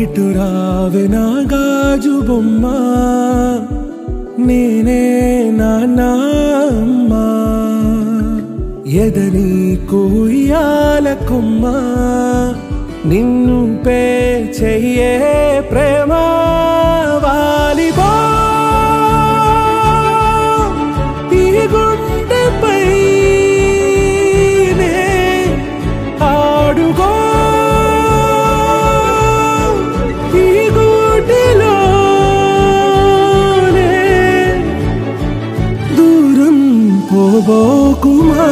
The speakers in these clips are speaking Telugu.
ఇటు రావే నా గాజు బొమ్మ నేనే నాన్న అమ్మ ఎదని కుయ్యాల కొమ్మ నిన్ను పే చెయ్యే ప్రేమ వాలిబో ఈ గుండెపై ఆడుగో ఈ గుడిలోనే దూరం పోబోకుమా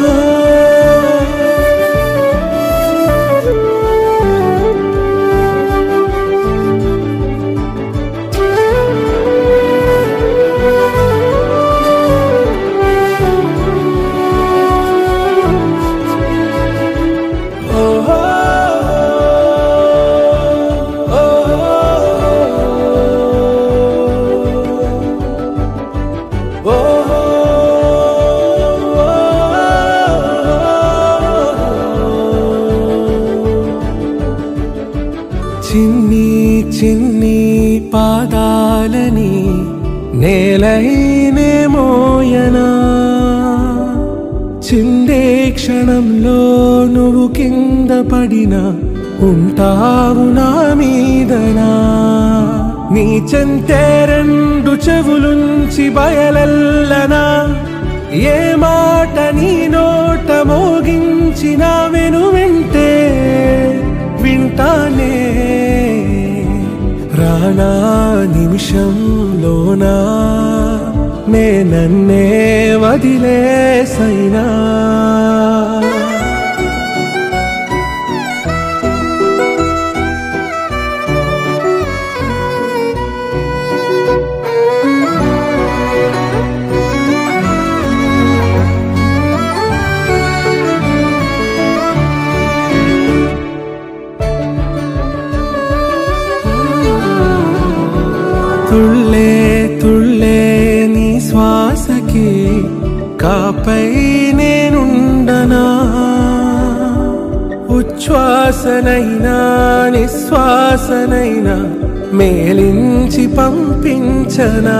చిన్ని చిన్ని పాదాలని నేలైనే మోయనా చిందే క్షణంలో నువ్వు కింద పడినా ఉంటావు నా మీదనా నీ చెంతే రెండు చెవులుంచి బయలెల్లనా ఏ మాట నీ నోట మోగించిన వెను వింటే వింటానే రానా నిమిషంలోనా నే నన్నే వదిలేసైనా తుళ్ళే తుళ్ళే నీ శ్వాసకి కాపై నేనుండనా ఉచ్ఛ్వాసనైనా నిశ్వాసనైనా మేలించి పంపించనా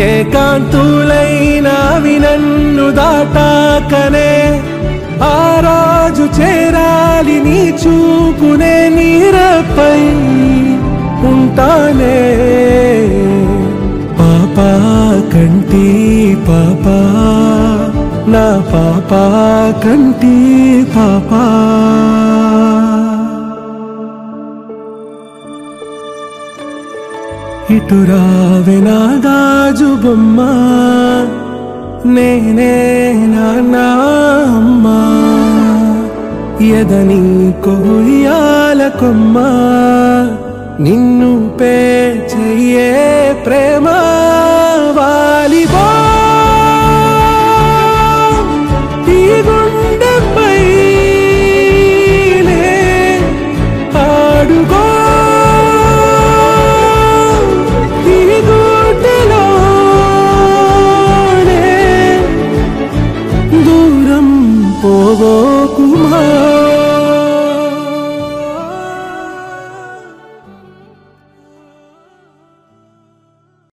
ఏకాంతులైనా వినన్ను దాటాకనే ఆ రాజు చేరాలి నీ చూపునే నీరపై ఉంటానే పాపా కంటి పాపా నా పాపా కంటి పాపా ఇటు రావే నా గాజు బొమ్మ నేనే నాన్న అమ్మ ఎదని కొయ్యాల కొమ్మ నిన్ను పే చెయ్యే ప్రేమ వాలిబో ఈ గుండెపై ఆడుగో ఈ గుడిలోనే దూరం పోగోకుమా